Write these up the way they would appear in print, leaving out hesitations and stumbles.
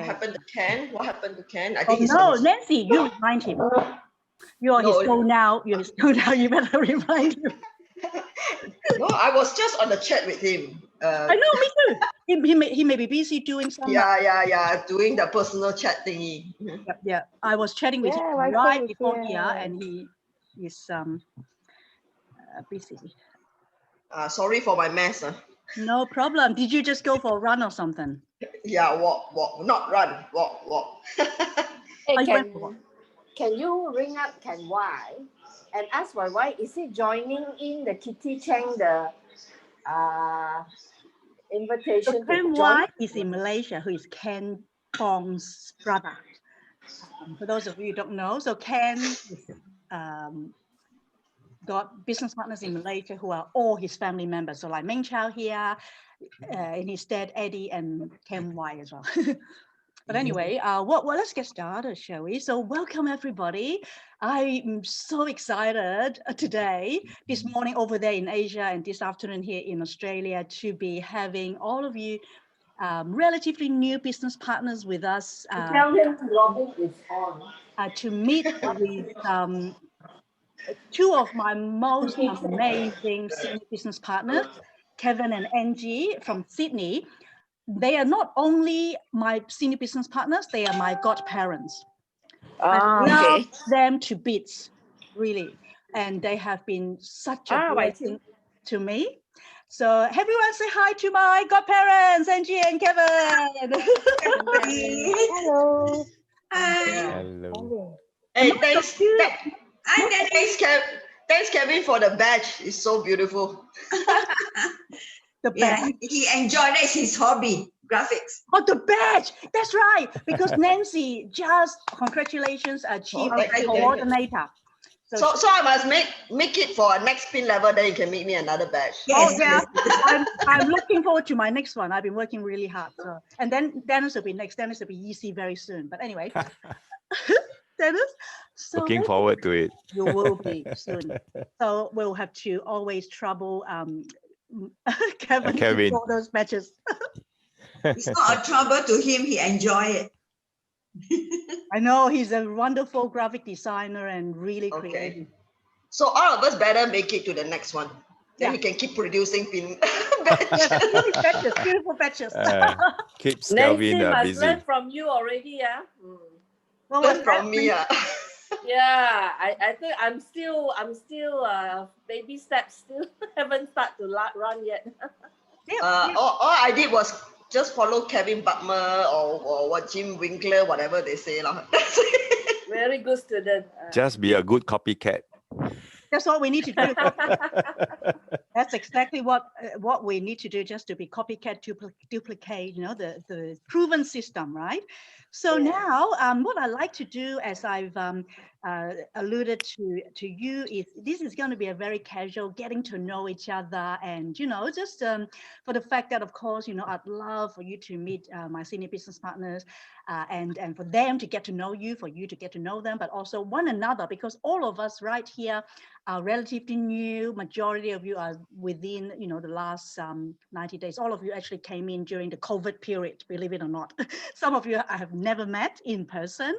What happened to Ken? What happened to Ken? I think Oh no, Nancy, you remind him. You are his soul now. You're his soul now. You better remind him. No, I was just on the chat with him. I know, me too. He may be busy doing some. Yeah, doing the personal chat thingy. Yeah. I was chatting with him right before here, and he is busy. Sorry for my mess. No problem. Did you just go for a run or something? Yeah, walk, not run, walk. Hey, can you ring up Ken Y and ask why is he joining in the Kitty Cheng invitation? So Ken Y is in Malaysia, who is Ken Fong's brother. For those of you who don't know, so Ken is, got business partners in Malaysia who are all his family members. So like Meng Chow here, in his dad Eddie, and Ken Y as well. But anyway, let's get started, shall we? So welcome everybody. I'm so excited today, this morning over there in Asia and this afternoon here in Australia, to be having all of you relatively new business partners with us. Tell him Robin is on. To meet with two of my most amazing senior business partners, Kevin and Angie from Sydney. They are not only my senior business partners, they are my godparents. I love them to bits, really. And they have been such a blessing to me. So everyone say hi to my godparents, Angie and Kevin. Hello. Hi. Hello. Hey, thanks, Kevin, for the badge. It's so beautiful. The badge. He enjoyed it. It's his hobby, graphics. Oh, the badge. That's right. Because Nancy just, congratulations, achieved coordinator. So I must make it for a next pin level, then you can make me another badge. Yes, I'm looking forward to my next one. I've been working really hard. So, and then Dennis will be next. Dennis will be easy very soon. But anyway, Dennis. So looking forward to it. You will be soon. So we'll have to always trouble Kevin to all those badges. It's not a trouble to him. He enjoys it. I know he's a wonderful graphic designer and really creative. So all of us better make it to the next one. Then we can keep producing pin badges, beautiful badges. Keeps Kelvin busy. Learn from you already, yeah. Learn from me, Yeah, I think I'm still baby steps. Still haven't started to run yet. All I did was just follow Kevin Butmer or what Jim Winkler, whatever they say. Very good student. Just be a good copycat. That's what we need to do. That's exactly what we need to do, just to be copycat, duplicate, the proven system, right? So now what I like to do, as I've alluded to you, is this is going to be a very casual getting to know each other, and just for the fact that, of course, I'd love for you to meet my senior business partners, and for them to get to know you, for you to get to know them, but also one another, because all of us right here are relatively new. Majority of you are within the last 90 days. All of you actually came in during the COVID period, believe it or not. Some of you I have never met in person,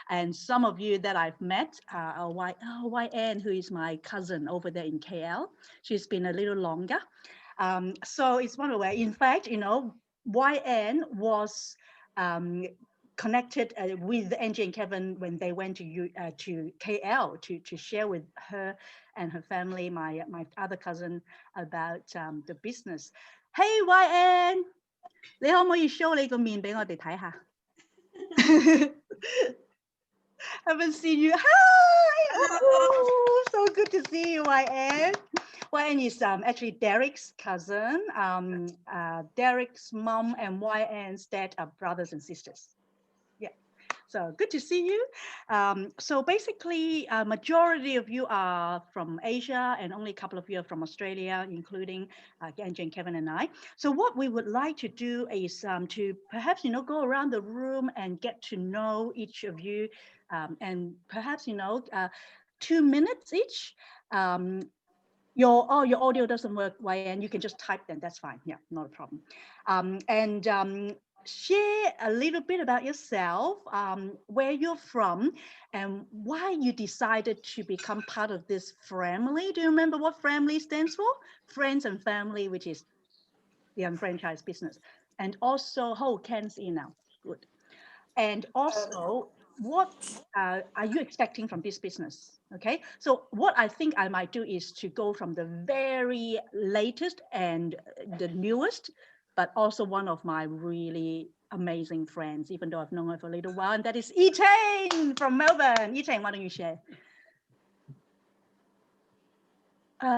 and some of you that I've met YN, who is my cousin over there in KL. She's been a little longer. So it's one of the ways. In fact, YN was connected with Angie and Kevin when they went to KL to share with her and her family, my other cousin, about the business. Hey YN, 你可唔可以 show 你個面俾我哋睇下? Haven't seen you. Hi! Oh, so good to see you, YN. YN is actually Derek's cousin. Derek's mom and YN's dad are brothers and sisters. So good to see you. So basically, majority of you are from Asia, and only a couple of you are from Australia, including Angie and Kevin and I. So what we would like to do is to perhaps go around the room and get to know each of you, and perhaps 2 minutes each. Your audio doesn't work, YN. You can just type then. That's fine. Yeah, not a problem. share a little bit about yourself, where you're from, and why you decided to become part of this family. Do you remember what family stands for? Friends and family, which is the unfranchised business. And also, Ken's in now. Good. And also, what are you expecting from this business? Okay, so what I think I might do is to go from the very latest and the newest, but also one of my really amazing friends, even though I've known her for a little while, and that is Etane from Melbourne. Etane, why don't you share?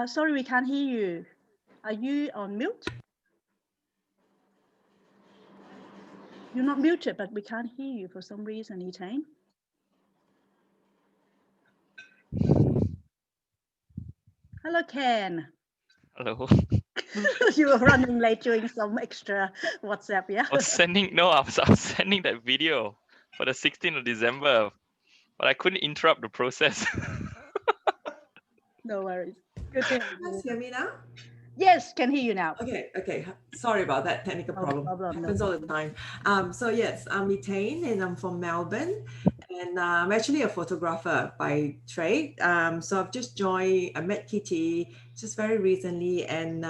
Sorry, we can't hear you. Are you on mute? You're not muted, but we can't hear you for some reason, Etane. Hello, Ken. Hello. You were running late doing some extra WhatsApp, yeah? I was sending that video for the 16th of December, but I couldn't interrupt the process. No worries. Good to have You guys you. hear me now? Yes, can hear you now. Okay. Sorry about that technical No problem. problem, no Happens all the time. So yes, I'm Etane and I'm from Melbourne, and I'm actually a photographer by trade. So I've just joined. I met Kitty just very recently and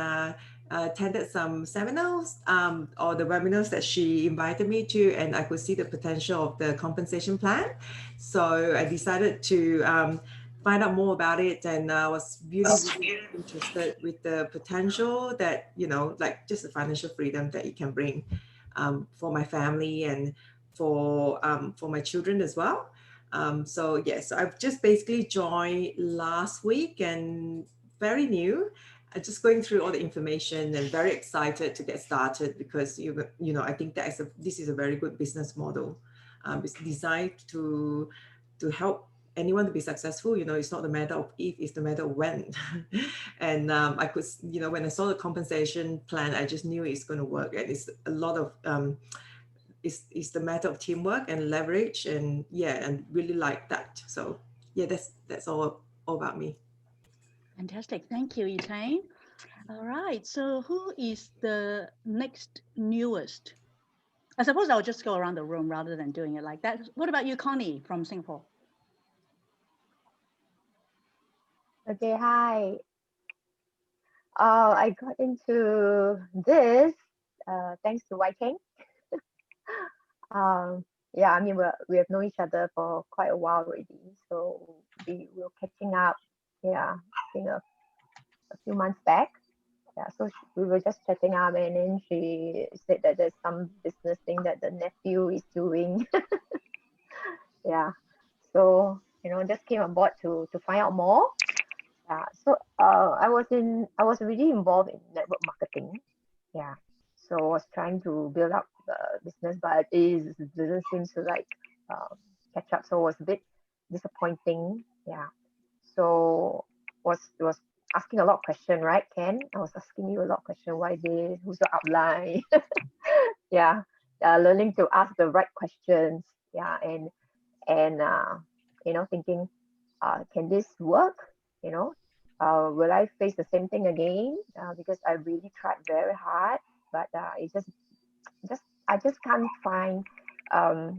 attended some seminars or the webinars that she invited me to, and I could see the potential of the compensation plan. So I decided to find out more about it, and I was really interested with the potential that, like just the financial freedom that it can bring for my family and for my children as well. So yes, I've just basically joined last week and very new. Just going through all the information and very excited to get started because I think this is a very good business model. It's designed to help anyone to be successful. It's not a matter of if, it's the matter of when. And I could, when I saw the compensation plan, I just knew it's going to work. And it's a lot of it's the matter of teamwork and leverage, and really like that. So yeah, that's all about me. Fantastic. Thank you, Etane. All right. So who is the next newest? I suppose I'll just go around the room rather than doing it like that. What about you, Connie from Singapore? Okay, hi. I got into this thanks to YK. Yeah, I mean, we have known each other for quite a while already, so we were catching up. Yeah, I think a few months back. Yeah, so we were just chatting up, and then she said that there's some business thing that the nephew is doing. Yeah, so just came on board to find out more. Yeah, so I was really involved in network marketing. Yeah, so I was trying to build up the business, but it didn't seem to catch up. So it was a bit disappointing. Yeah, so was asking a lot of questions, right, Ken? I was asking you a lot of questions. Why this? Who's your outline? Yeah, learning to ask the right questions. Yeah, and thinking, can this work? Will I face the same thing again? Because I really tried very hard, but it's I just can't find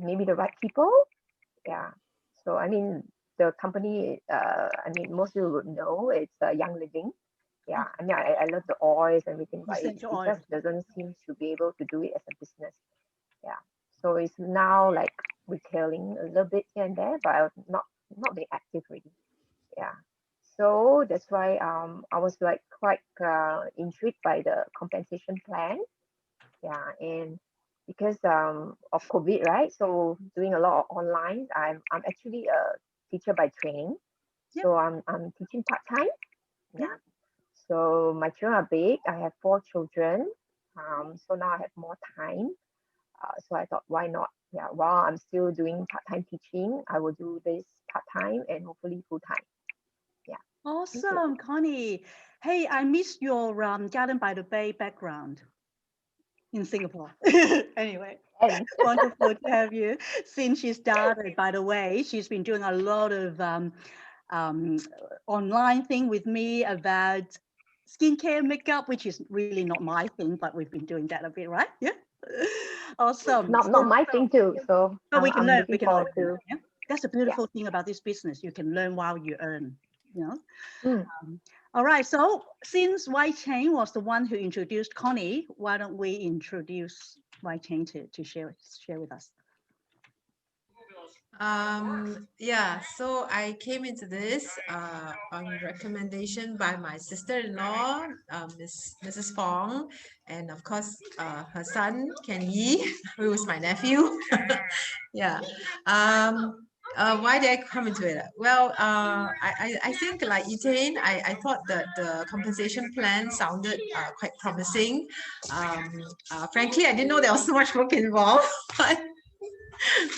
maybe the right people. Yeah. So I mean, the company, most people would know it's Young Living. Yeah. I mean, I love the oils and everything, but it Essential oil. just doesn't seem to be able to do it as a business. Yeah. So it's now like retailing a little bit here and there, but I'm not being active really. Yeah. So that's why I was like quite intrigued by the compensation plan. Yeah, and because of COVID, right? So doing a lot of online. I'm actually a teacher by training, so I'm teaching part time. Yeah. So my children are big. I have 4 children. So now I have more time. So I thought, why not? Yeah, while I'm still doing part time teaching, I will do this part time and hopefully full time. Yeah. Awesome, Connie. Hey, I missed your Garden by the Bay background in Singapore. Anyway, wonderful to have you. Since she started, by the way, she's been doing a lot of online thing with me about skincare, makeup, which is really not my thing, but we've been doing that a bit, right? Yeah. Awesome. Not my thing too. So But we I'm, can I'm learn. looking We can all forward learn. to. Yeah? That's the beautiful thing about this business. You can learn while you earn. You know. Mm. All right. So since Wai Cheng was the one who introduced Connie, why don't we introduce Wai Cheng to share with us? Yeah, so I came into this on recommendation by my sister-in-law, Mrs. Fong, and of course her son Ken Yi, who is my nephew. Yeah. Why did I come into it? Well, I think like Etain, I thought that the compensation plan sounded quite promising. Frankly, I didn't know there was so much work involved,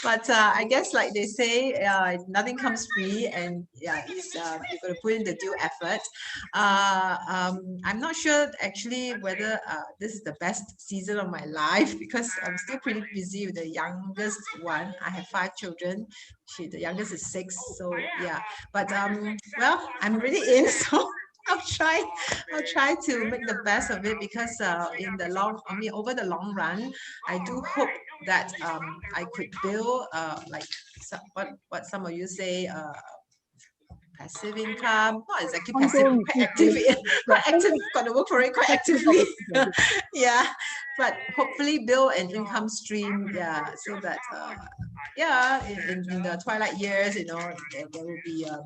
but I guess like they say, nothing comes free, and yeah, it's you've got to put in the due effort. I'm not sure actually whether this is the best season of my life because I'm still pretty busy with the youngest one. I have 5 children. The youngest is 6, so yeah. But well, I'm really in, so I'll try to make the best of it because over the long run, I do hope that I could build like what some of you say passive income, not exactly passive, Ongoing quite active, quite active, got to work for it quite actively. Yeah, but hopefully build an income stream, yeah, so that yeah, in the twilight years, you know, there will be a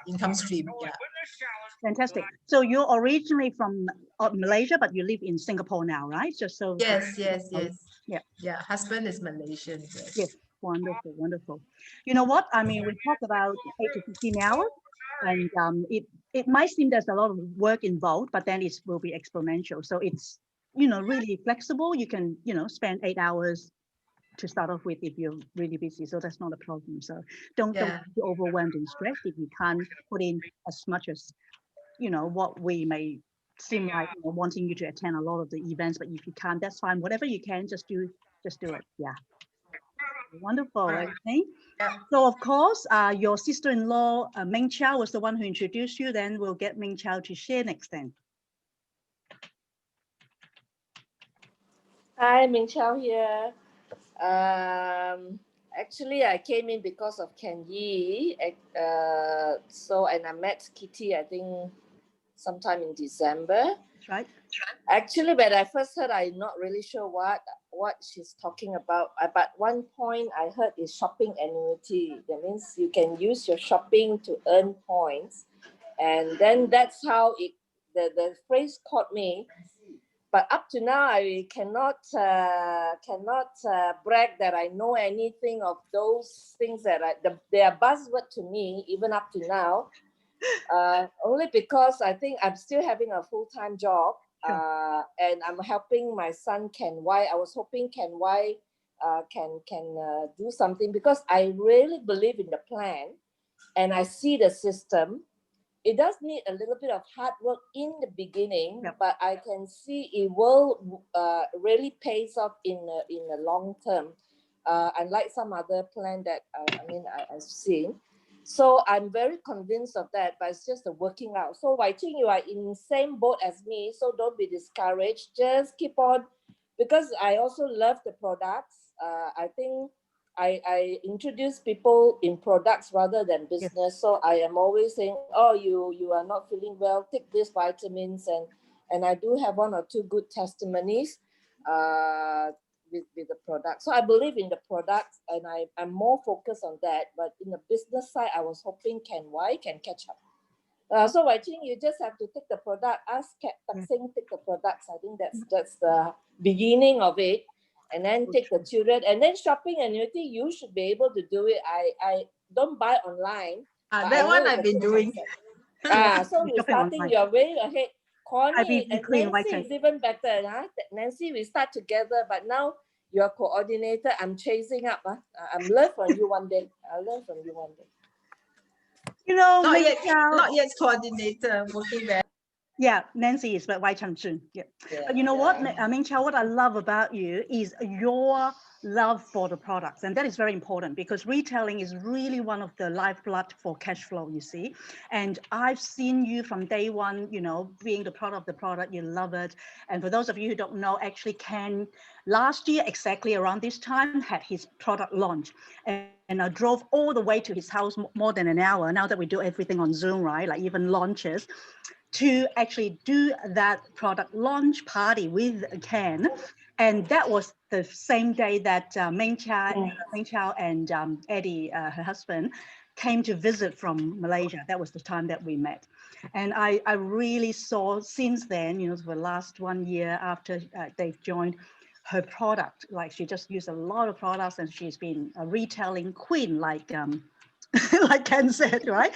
income stream. Yeah. Fantastic. So you're originally from Malaysia, but you live in Singapore now, right? Just so. Yes. Yeah. Yeah, husband is Malaysian. Yes. Wonderful, wonderful. You know what? I mean, we talk about 8 to 15 hours, and it might seem there's a lot of work involved, but then it will be exponential. So it's, you know, really flexible. You can, you know, spend 8 hours to start off with if you're really busy. So that's not a problem. So don't be overwhelmed and stressed if you can't put in as much as, you know, what we may seem like, you know, wanting you to attend a lot of the events, but if you can't, that's fine. Whatever you can, just do it. Yeah. Wonderful. Right. Okay. Yeah. So of course, your sister-in-law, Ming Chow, was the one who introduced you. Then we'll get Ming Chow to share next then. Hi, Ming Chow here. Actually, I came in because of Ken Yi. And I met Kitty, I think, sometime in December. That's right. Actually, when I first heard, I'm not really sure what she's talking about. But one point I heard is shopping annuity. That means you can use your shopping to earn points, and then that's how the phrase caught me. But up to now, I cannot brag that I know anything of those things that they are buzzword to me even up to now. Only because I think I'm still having a full-time job. Sure. And I'm helping my son Ken Y. I was hoping Ken Y can do something because I really believe in the plan, and I see the system. It does need a little bit of hard work in the beginning, but I can see it will really pays off in the long term. Unlike some other plan that I've seen. So I'm very convinced of that, but it's just the working out. So Wai Ching, you are in the same boat as me, so don't be discouraged. Just keep on, because I also love the products. I think I introduce people in products rather than business. Yes. So I am always saying, oh, you are not feeling well, take these vitamins, and I do have 1 or 2 good testimonies with the product. So I believe in the product, and I'm more focused on that. But in the business side, I was hoping Ken Y can catch up. So I think you just have to take the product, ask Tak Sing take the products. I think that's the beginning of it. And then take the children, and then shopping annuity, you should be able to do it. I don't buy online. That one I've been doing. So you're starting, you're way ahead. Connie and Nancy is even better. Nancy, we start together, but now you're coordinator. I'm chasing up. I'm learn from you one day. I'll learn from you one day. You know, not yet coordinator. I'm working there. Yeah, Nancy is, but Wai Chan soon. Yeah. But you know what, Ming Chow, what I love about you is your love for the products. And that is very important because retailing is really one of the lifeblood for cash flow, you see. And I've seen you from day one, you know, being the product of the product, you love it. And for those of you who don't know, actually Ken, last year, exactly around this time, had his product launch. And I drove all the way to his house more than an hour. Now that we do everything on Zoom, right? Like even launches, to actually do that product launch party with Ken. And that was the same day that Meng Chao and Eddie, her husband, came to visit from Malaysia. That was the time that we met. And I really saw since then, you know, for the last 1 year after they've joined, her product, like she just used a lot of products and she's been a retailing queen, like like Ken said, right?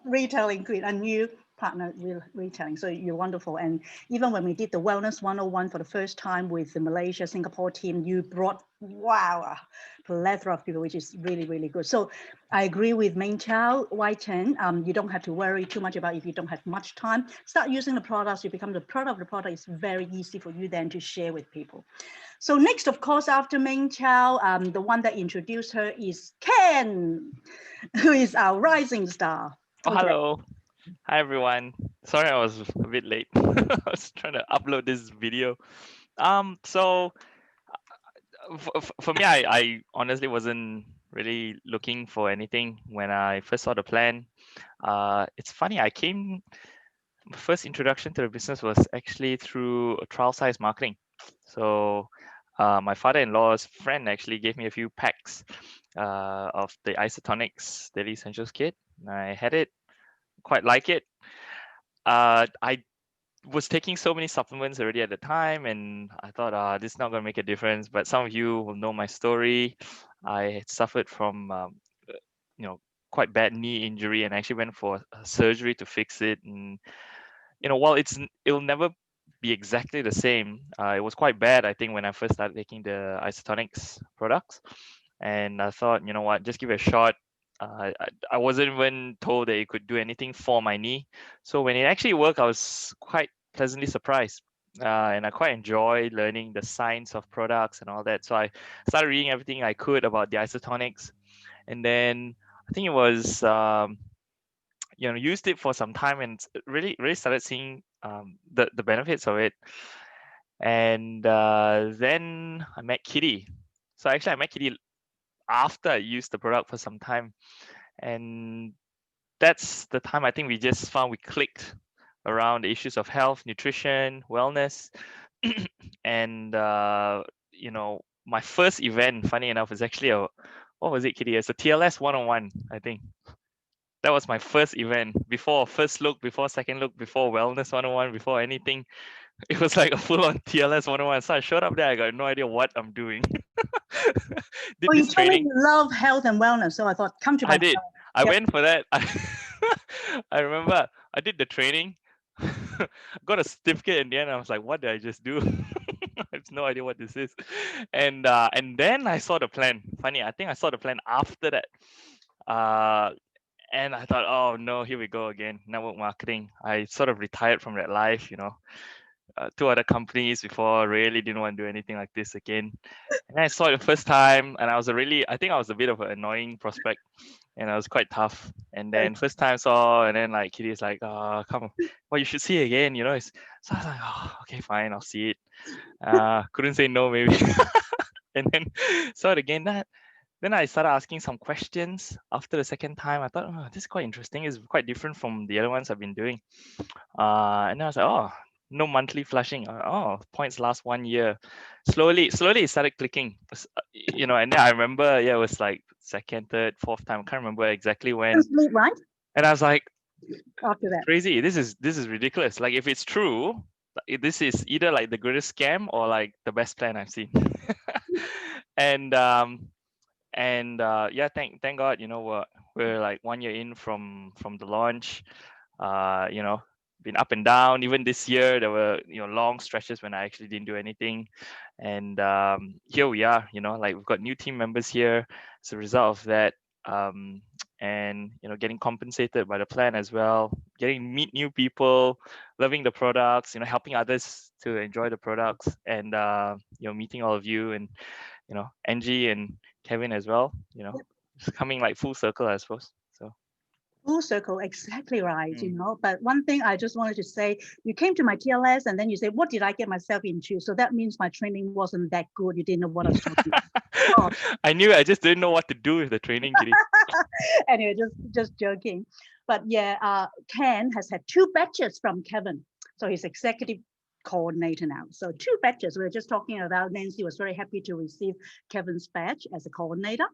Retailing queen, a new partner with retailing. So you're wonderful. And even when we did the Wellness 101 for the first time with the Malaysia, Singapore team, you brought, wow, a plethora of people, which is really, really good. So I agree with Meng Chow, Wai Chen. You don't have to worry too much about if you don't have much time. Start using the products, you become the product of the product. It's very easy for you then to share with people. So next, of course, after Meng Chow, the one that introduced her is Ken, who is our rising star. Oh, hello. Hi, everyone. Sorry, I was a bit late. I was trying to upload this video. So for me, I honestly wasn't really looking for anything when I first saw the plan. It's funny, my first introduction to the business was actually through a trial size marketing. So my father-in-law's friend actually gave me a few packs of the Isotonics Daily Essentials kit. I had it, quite like it. I was taking so many supplements already at the time, and I thought, this is not going to make a difference. But some of you will know my story. I had suffered from, you know, quite bad knee injury, and actually went for a surgery to fix it. And you know, while it'll never be exactly the same, it was quite bad, I think, when I first started taking the Isotonics products. And I thought, you know what, just give it a shot. I wasn't even told that it could do anything for my knee. So when it actually worked, I was quite pleasantly surprised. And I quite enjoy learning the science of products and all that. So I started reading everything I could about the Isotonics. And then I think it was, you know, used it for some time and really started seeing the benefits of it. And then I met Kitty. So actually I met Kitty after I used the product for some time. And that's the time I think we just found we clicked around the issues of health, nutrition, wellness. And you know, my first event, funny enough, is actually what was it, Kitty? It's a TLS 101, I think. That was my first event, before first look, before second look, before wellness 101, before anything. It was like a full-on TLS 101. So I showed up there, I got no idea what I'm doing. Did Well, you this told me training. you love health and wellness, so I thought, come to my I did. show. I Yep. went for that. I remember I did the training, got a certificate in the end. I was like, what did I just do? I have no idea what this is. And then I saw the plan. Funny, I think I saw the plan after that. And I thought, oh no, here we go again. Network marketing. I sort of retired from that life, you know. 2 other companies before, really didn't want to do anything like this again. And I saw it the first time, and I think I was a bit of an annoying prospect, and I was quite tough. And then first time saw, and then like Kitty's like, oh, come on, well, you should see it again, you know. So I was like, oh, okay, fine, I'll see it. Couldn't say no, maybe. And then saw it again. Then I started asking some questions after the second time. I thought, oh, this is quite interesting. It's quite different from the other ones I've been doing. And then I was like, oh, no monthly flushing. Oh, points last 1 year. Slowly it started clicking. You know, and then I remember, yeah, it was like second, third, fourth time. I can't remember exactly when. Sleep, right? And I was like, After that. crazy. This is ridiculous. Like, if it's true, this is either like the greatest scam or like the best plan I've seen. And yeah, thank God, you know, we're like 1 year in from the launch. You know, been up and down. Even this year, there were, you know, long stretches when I actually didn't do anything. And here we are, you know, like we've got new team members here as a result of that. and getting compensated by the plan as well, getting meet new people, loving the products, helping others to enjoy the products, and meeting all of you, and Angie and Kevin as well. It's coming like full circle, I suppose. So Full circle, exactly right. Mm. But one thing I just wanted to say, you came to my TLS and then you said, what did I get myself into? So that means my training wasn't that good. You didn't know what I was talking about. I knew it, I just didn't know what to do with the training, Kitty. Anyway, just joking. But yeah, Ken has had 2 batches from Kevin. So he's executive coordinator now. So 2 batches. We were just talking about Nancy was very happy to receive Kevin's badge as a coordinator.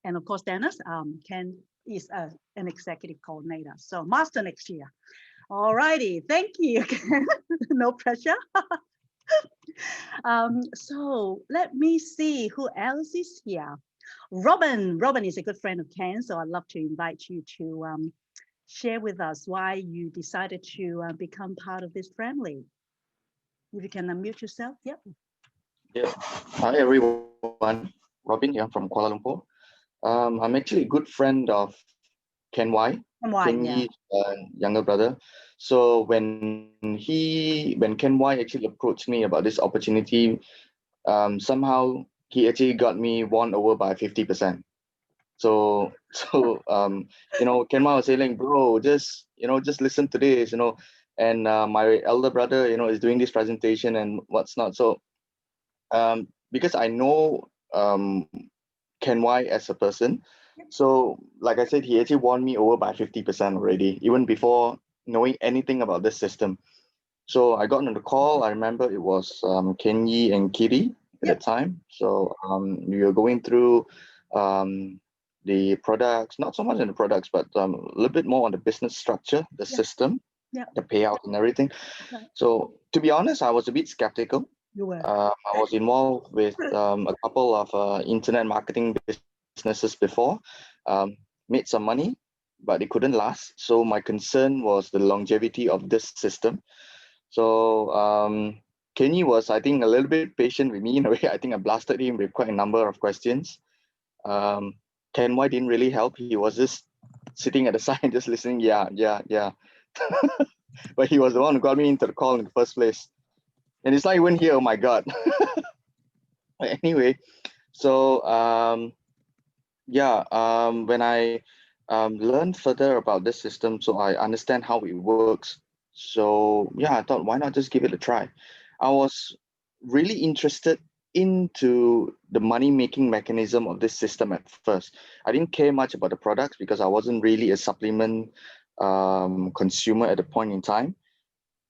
And of course, Dennis, Ken is an executive coordinator. So master next year. All righty. Thank you. No pressure. So let me see who else is here. Robin is a good friend of Ken, so I'd love to invite you to share with us why you decided to become part of this family. If you can unmute yourself. Yep. Yeah. Hi everyone. Robin here from Kuala Lumpur. I'm actually a good friend of Ken Y. Ken Yeah. Ye's younger brother. So when Ken Y actually approached me about this opportunity, somehow he actually got me won over by 50%. So Ken Y was saying, bro, just listen to this, and my elder brother, is doing this presentation and what's not. So because I know Ken Y as a person, so like I said, he actually won me over by 50% already, even before knowing anything about this system. So I got on the call. I remember it was Ken Yi and Kitty at that time. So we were going through the products, not so much in the products, but a little bit more on the business structure, the system, the payout and everything. Right. So to be honest, I was a bit skeptical. You were. I was involved with a couple of internet marketing businesses before, made some money, but it couldn't last. So my concern was the longevity of this system. So Kenny was, I think, a little bit patient with me in a way. I think I blasted him with quite a number of questions. Ken Y didn't really help. He was just sitting at the side, just listening. Yeah. But he was the one who got me into the call in the first place. And it's like he went here, oh my God. Anyway, so when I learned further about this system, so I understand how it works. So yeah, I thought, why not just give it a try? I was really interested into the money-making mechanism of this system at first. I didn't care much about the products because I wasn't really a supplement consumer at the point in time.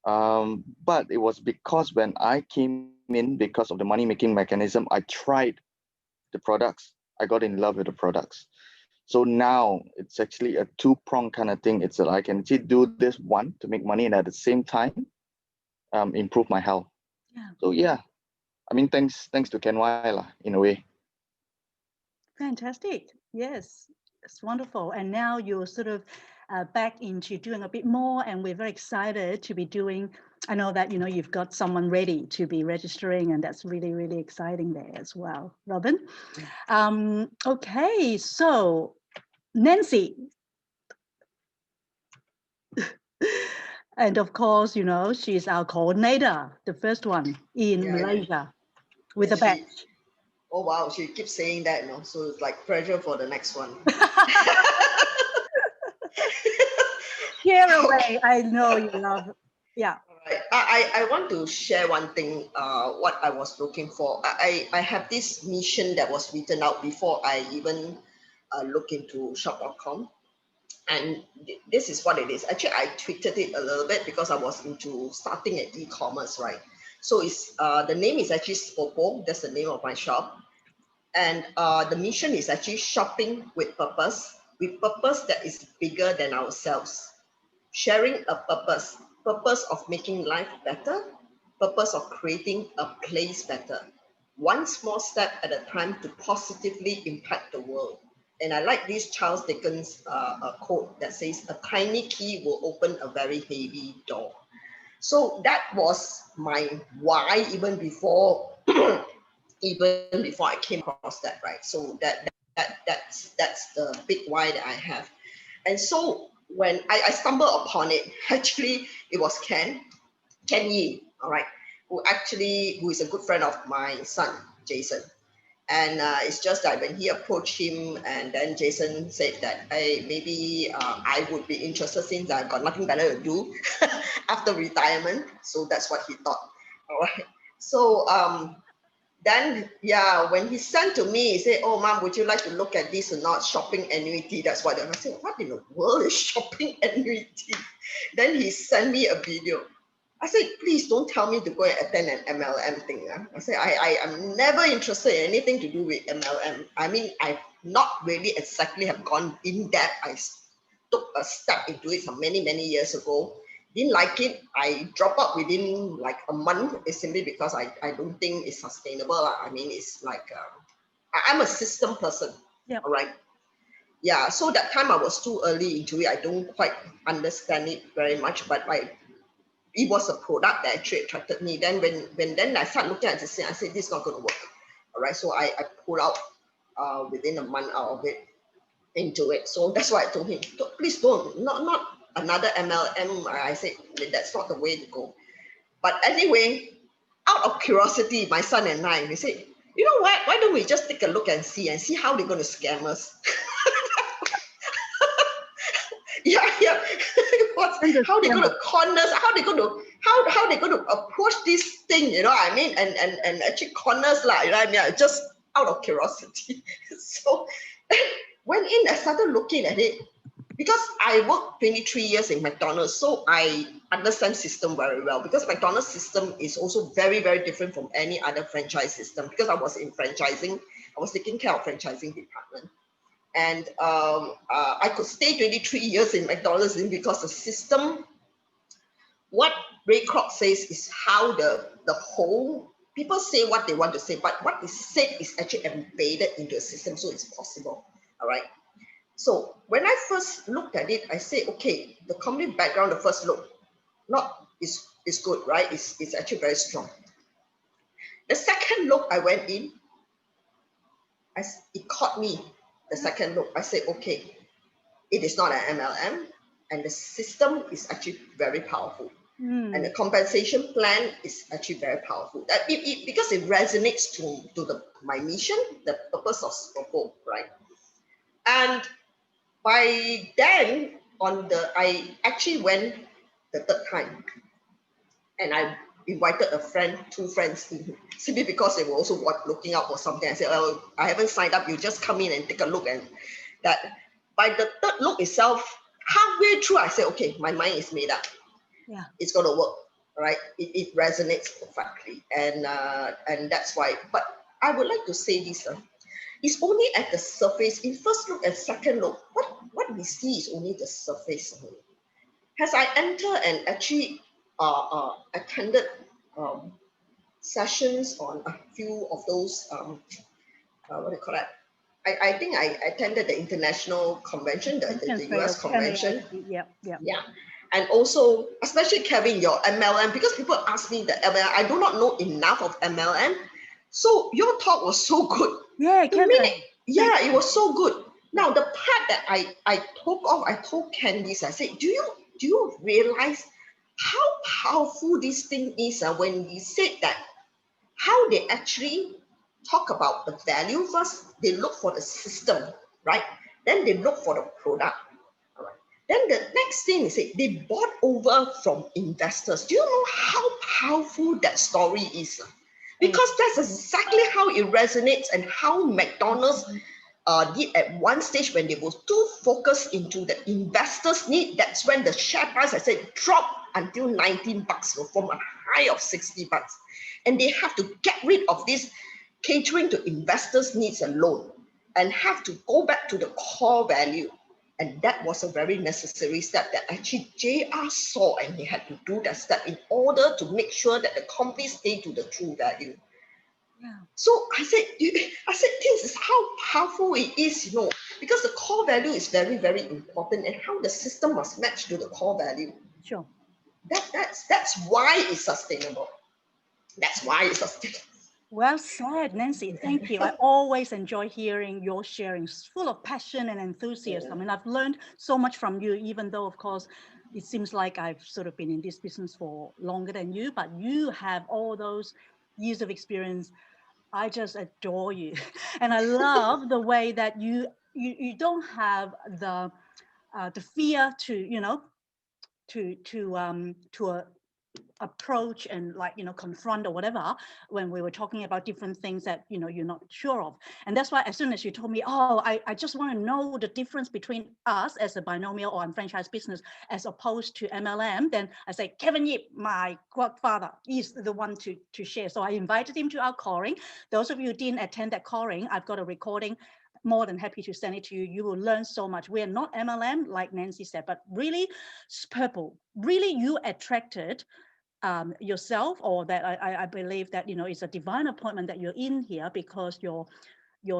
But it was because when I came in, because of the money-making mechanism, I tried the products. I got in love with the products. So now it's actually a 2-prong kind of thing. It's that I can actually do this one to make money and at the same time improve my health. Yeah. So yeah, I mean, thanks to Ken Y lah, in a way. Fantastic. Yes, it's wonderful. And now you're sort of back into doing a bit more, and we're very excited to be doing. I know that you've got someone ready to be registering, and that's really, really exciting there as well, Robin. Okay, so Nancy. And of course, she's our coordinator, the first one in Malaysia with a badge. Oh wow, she keeps saying that, so it's like pressure for the next one. Share away. I know you love. Yeah. Right. I want to share one thing, what I was looking for. I have this mission that was written out before I even look into shop.com. And this is what it is. Actually, I tweeted it a little bit because I was into starting at e-commerce, right? So it's the name is actually Spopo. That's the name of my shop. And the mission is actually shopping with purpose that is bigger than ourselves. Sharing a purpose of making life better, purpose of creating a place better. One small step at a time to positively impact the world. And I like this Charles Dickens quote that says, a tiny key will open a very heavy door. So that was my why even before I came across that, right? So that's the big why that I have. And so when I stumbled upon it, actually it was Ken Yi, all right, who is a good friend of my son, Jason. And it's just that when he approached him, and then Jason said that, hey, maybe I would be interested since I've got nothing better to do after retirement. So that's what he thought. All right. So then, yeah, when he sent to me, he said, oh, Mom, would you like to look at this or not? Shopping annuity. That's what I said, what in the world is shopping annuity? Then he sent me a video. I said, please don't tell me to go and attend an MLM thing. I said, I am never interested in anything to do with MLM. I mean, I've not really exactly have gone in depth. I took a step into it some many, many years ago. Didn't like it. I dropped out within like a month. It's simply because I don't think it's sustainable. I mean, it's like, I'm a system person. Yep. All right. Yeah. So that time I was too early into it. I don't quite understand it very much, but it was a product that actually attracted me. Then when I started looking at this thing, I said, this is not going to work. All right. So I pulled out within a month out of it into it. So that's why I told him, please don't, not another MLM. I said, that's not the way to go. But anyway, out of curiosity, my son and I, we said, you know what, why don't we just take a look and see how they're going to scam us. Yeah. How they're going to con us, how they're going to approach this thing, you know what I mean, and actually con us, like, you know what I mean, just out of curiosity. So went in, I started looking at it because I worked 23 years in McDonald's, so I understand system very well, because McDonald's system is also very, very different from any other franchise system, because I was in franchising, I was taking care of franchising department. And I could stay 23 years in McDonald's because the system, what Ray Kroc says is how the whole, people say what they want to say, but what is said is actually embedded into the system, so it's possible. All right. So when I first looked at it, I say, okay, the company background, the first look, is good, right? It's actually very strong. The second look, I went in, it caught me. The second look, I said, okay, it is not an MLM, and the system is actually very powerful. And the compensation plan is actually very powerful. Because it resonates to my mission, the purpose of Spopo, right? And by then, I actually went the third time, and I invited a friend, two friends, simply because they were also looking out for something. I said, well, I haven't signed up, you just come in and take a look. And that by the third look itself, halfway through, I said, okay, my mind is made up. Yeah, it's going to work, right? It resonates perfectly, and that's why. But I would like to say this: it's only at the surface. In first look and second look, what we see is only the surface. As I enter and actually attended sessions on a few of those, what do you call that? I think I attended the international convention, the US convention. Yeah. And also, especially Kevin, your MLM, because people ask me the MLM, I do not know enough of MLM. So your talk was so good. Yeah, Kevin. It was so good. Now the part that I told Candice, I said, do you realize how powerful this thing is when we said that how they actually talk about the value first, they look for the system, right? Then they look for the product. Then the next thing is they bought over from investors. Do you know how powerful that story is? Because that's exactly how it resonates, and how McDonald's did at one stage when they were too focused into the investors' need. That's when the share price, I said, dropped until $19 from a high of $60. And they have to get rid of this catering to investors' needs alone and have to go back to the core value. And that was a very necessary step that actually JR saw, and he had to do that step in order to make sure that the company stay to the true value. Yeah. So I said, this is how powerful it is, because the core value is very, very important, and how the system must match to the core value. Sure. That's why it's sustainable. That's why it's sustainable. Well said, Nancy. Thank you. I always enjoy hearing your sharings, full of passion and enthusiasm. And I've learned so much from you, even though, of course, it seems like I've sort of been in this business for longer than you, but you have all those years of experience. I just adore you. And I love the way that you don't have the fear to, you know, to approach and, like, you know, confront or whatever when we were talking about different things that, you know, you're not sure of. And that's why as soon as you told me, oh, I just want to know the difference between us as a binomial or unfranchised business as opposed to MLM, then I say, Kevin Yip, my godfather, is the one to share. So I invited him to our calling. Those of you who didn't attend that calling, I've got a recording, more than happy to send it to you. You will learn so much. We are not MLM, like Nancy said, but really purple. Really, you attracted yourself, or that I believe that, you know, it's a divine appointment that you're in here because you're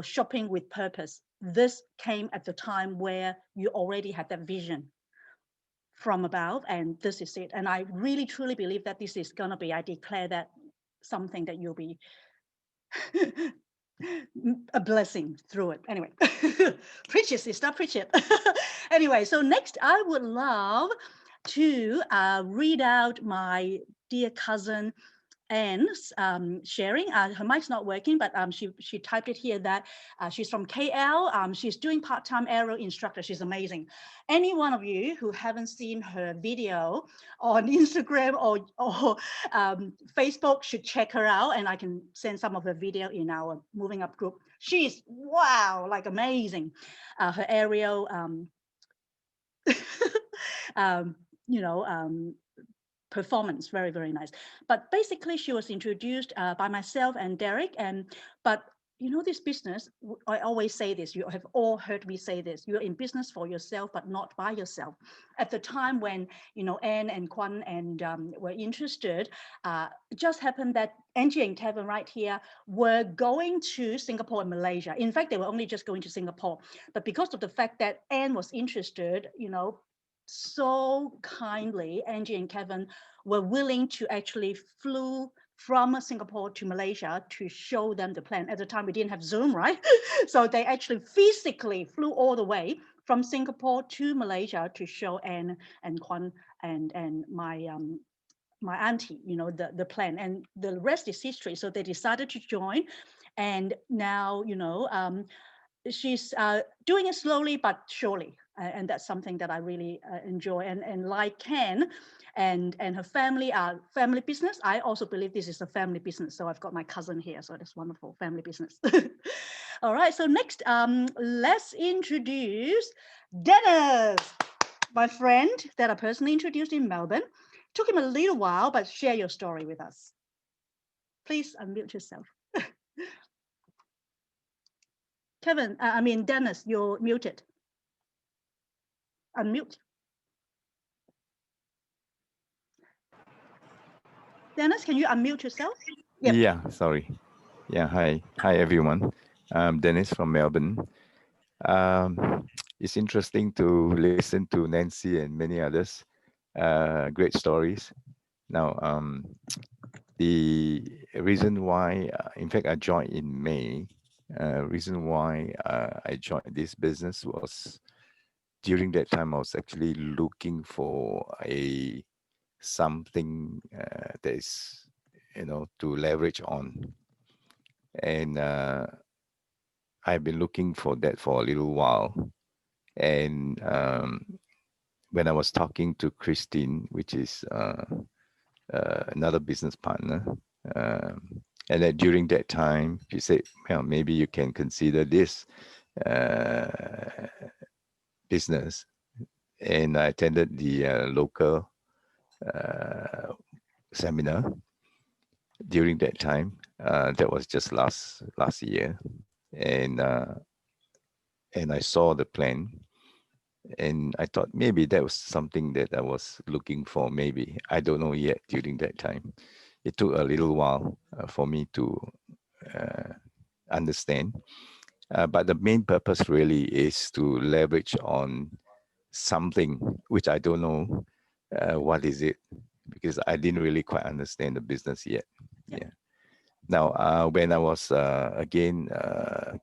shopping with purpose. This came at the time where you already had that vision from above, and this is it. And I really truly believe that this is gonna be, I declare that, something that you'll be a blessing through it. Anyway, preach it, sister, preach it. Anyway, so next I would love to read out my dear cousin Anne's sharing. Her mic's not working, but she typed it here that she's from KL. She's doing part-time aero instructor. She's amazing. Any one of you who haven't seen her video on Instagram or Facebook should check her out, and I can send some of her video in our Moving Up group. She's, wow, like amazing. Her aerial, you know, performance, very, very nice. But basically she was introduced by myself and Derek, but you know, this business, I always say this, you have all heard me say this, you're in business for yourself but not by yourself. At the time when, you know, Anne and Kwan and were interested, it just happened that Angie and Kevin right here were going to Singapore and Malaysia. In fact, they were only just going to Singapore, but because of the fact that Anne was interested, you know, so kindly, Angie and Kevin were willing to actually flew from Singapore to Malaysia to show them the plan. At the time, we didn't have Zoom, right? So they actually physically flew all the way from Singapore to Malaysia to show Anne and Kwan and my auntie, you know, the plan, and the rest is history. So they decided to join, and now, you know, she's doing it slowly but surely, and that's something that I really enjoy. And like Ken and her family are family business. I also believe this is a family business. So I've got my cousin here, so that's wonderful, family business. All right, so next, let's introduce Dennis, my friend that I personally introduced in Melbourne. Took him a little while, but share your story with us. Please unmute yourself. Kevin, I mean, Dennis, you're muted. Unmute. Dennis, can you unmute yourself? Yep. Yeah, sorry. Yeah, hi everyone. I'm Dennis from Melbourne. It's interesting to listen to Nancy and many others. Great stories. Now, the reason why, in fact, I joined in May. Reason why I joined this business was during that time I was actually looking for something that is, you know, to leverage on, and I've been looking for that for a little while. And when I was talking to Christine, which is another business partner, and then during that time, she said, well, maybe you can consider this business. And I attended the local seminar during that time. That was just last year. And I saw the plan, and I thought maybe that was something that I was looking for. Maybe, I don't know yet. During that time, it took a little while for me to understand. But the main purpose really is to leverage on something which I don't know what is it, because I didn't really quite understand the business yet. Yeah. Now, when I was again,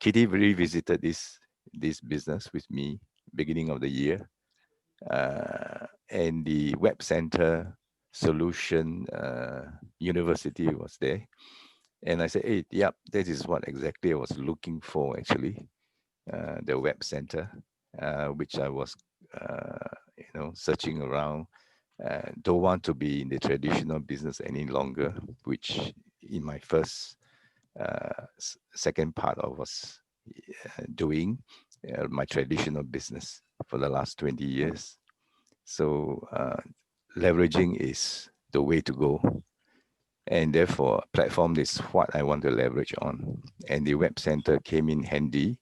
Kitty revisited this business with me beginning of the year, and the web center solution university was there, and I said, hey, yep, that is what exactly I was looking for actually, the web center, which I was searching around. Don't want to be in the traditional business any longer, which in my first second part I was doing my traditional business for the last 20 years. So leveraging is the way to go. And therefore, platform is what I want to leverage on. And the web center came in handy.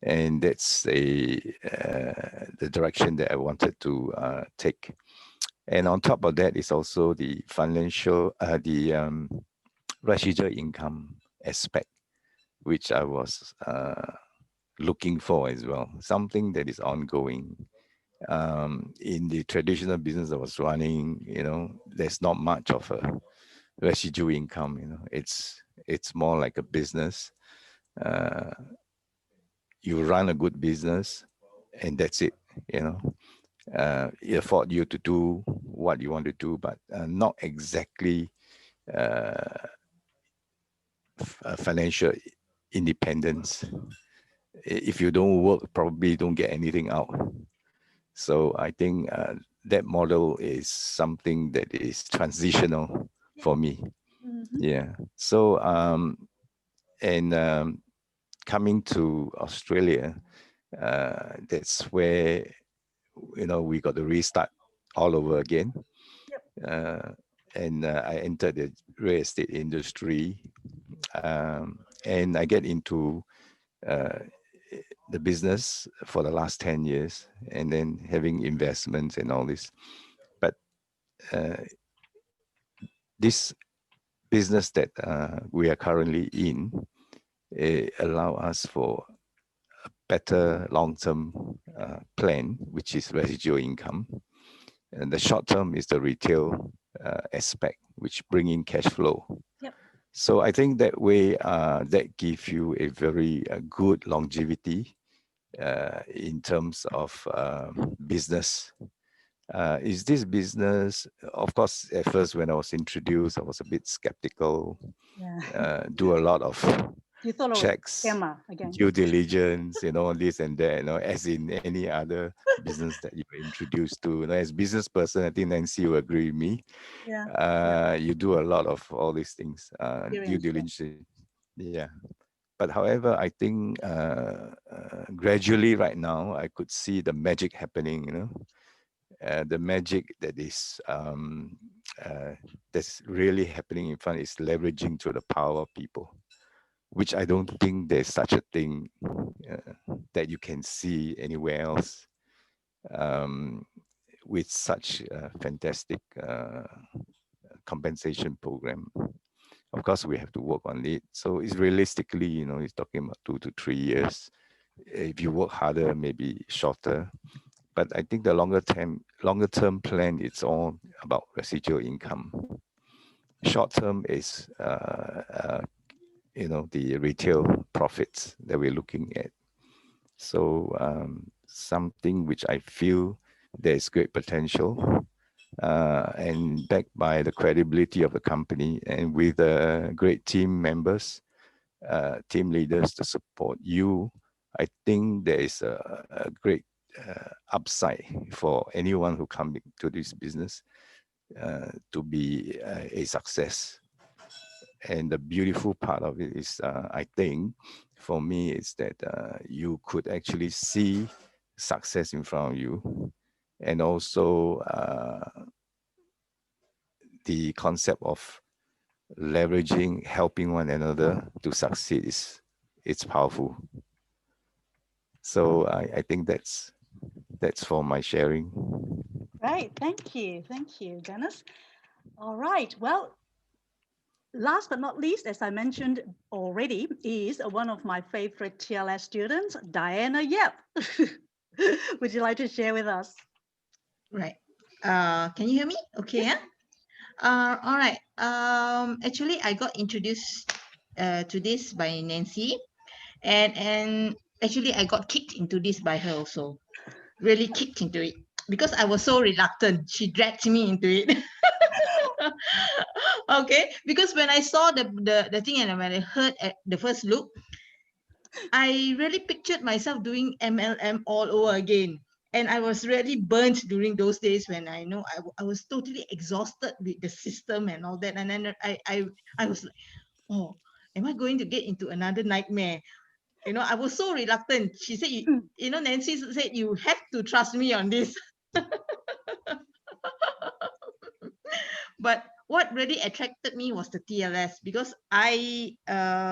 And that's the direction that I wanted to take. And on top of that is also the financial, the residual income aspect, which I was looking for as well, something that is ongoing. In the traditional business I was running, there's not much of a residual income. It's more like a business. You run a good business, and that's it. It afford you to do what you want to do, but not exactly financial independence. If you don't work, probably don't get anything out. So I think that model is something that is transitional for me. Yeah. So coming to Australia, that's where we got to restart all over again. And I entered the real estate industry, and I get into the business for the last 10 years, and then having investments and all this. But this business that we are currently in allow us for a better long-term plan, which is residual income. And the short term is the retail aspect, which bring in cash flow. Yep. So I think that way that gives you a very good longevity in terms of business. Is this business, of course, at first when I was introduced, I was a bit skeptical, do a lot of You thought it was checks, scammer again. due diligence, this and that, as in any other business that you're introduced to. As business person, I think Nancy will agree with me. You do a lot of all these things, due diligence. Yeah. But however, I think gradually right now, I could see the magic happening, the magic that is that's really happening in front is leveraging to the power of people, which I don't think there's such a thing that you can see anywhere else with such a fantastic compensation program. Of course, we have to work on it. So it's realistically, it's talking about 2 to 3 years. If you work harder, maybe shorter. But I think the longer term plan, it's all about residual income. Short term is the retail profits that we're looking at. So something which I feel there's great potential, and backed by the credibility of the company, and with great team members, team leaders to support you, I think there is a great upside for anyone who comes to this business to be a success. And the beautiful part of it is, I think, for me, is that you could actually see success in front of you. And also the concept of leveraging, helping one another to succeed it's powerful. So I think that's for my sharing. Right. Thank you, Dennis. All right. Well, last but not least, as I mentioned already, is one of my favorite TLS students, Diana Yap. Would you like to share with us? Right. Can you hear me? Okay. Yeah. All right. Actually, I got introduced to this by Nancy, and actually I got kicked into this by her also, really kicked into it because I was so reluctant. She dragged me into it. Okay, because when I saw the thing and when I heard at the first look, I really pictured myself doing MLM all over again. And I was really burnt during those days when I know I was totally exhausted with the system and all that. And then I was like, oh, am I going to get into another nightmare? You know, I was so reluctant. She said, you know, Nancy said, you have to trust me on this. But what really attracted me was the TLS because I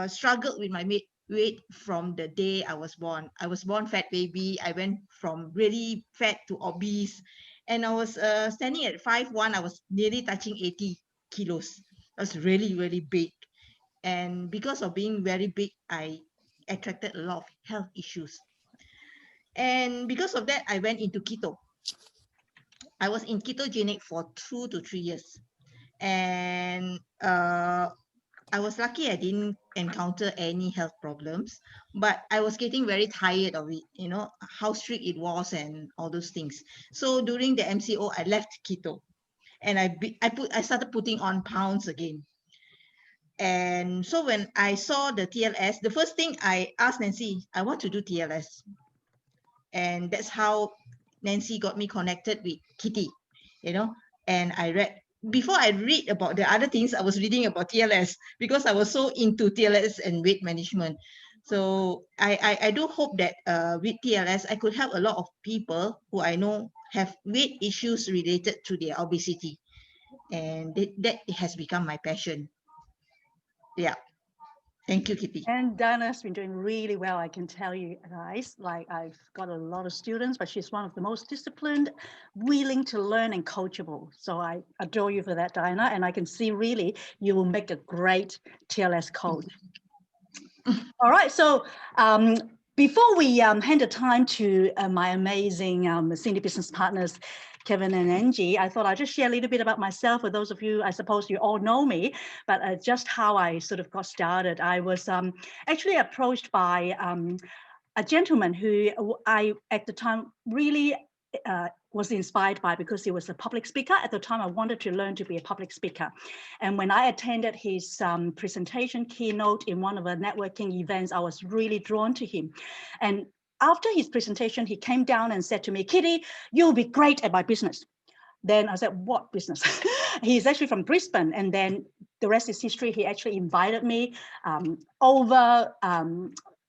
struggled with my weight from the day I was born. I was born fat baby. I went from really fat to obese, and I was standing at 5'1". I was nearly touching 80 kilos. I was really, really big. And because of being very big, I attracted a lot of health issues. And because of that, I went into keto. I was in ketogenic for 2 to 3 years. And I was lucky I didn't encounter any health problems, but I was getting very tired of it, you know, how strict it was and all those things. So during the MCO, I left keto and I started putting on pounds again. And so when I saw the TLS, the first thing I asked Nancy, I want to do TLS. And that's how Nancy got me connected with Kitty, you know, and before I read about the other things, I was reading about TLS because I was so into TLS and weight management. So I do hope that with TLS, I could help a lot of people who I know have weight issues related to their obesity. And that has become my passion. Yeah. Thank you, Kitty. And Dana's been doing really well, I can tell you guys. Like, I've got a lot of students, but she's one of the most disciplined, willing to learn and coachable. So I adore you for that, Diana. And I can see really you will make a great TLS coach. All right, so before we hand the time to my amazing senior business partners, Kevin and Angie, I thought I'd just share a little bit about myself. For those of you, I suppose you all know me, but just how I sort of got started. I was actually approached by a gentleman who I, at the time, really was inspired by because he was a public speaker. At the time, I wanted to learn to be a public speaker. And when I attended his presentation keynote in one of the networking events, I was really drawn to him. And after his presentation, he came down and said to me, Kitty, you'll be great at my business. Then I said, what business? He's actually from Brisbane. And then the rest is history. He actually invited me over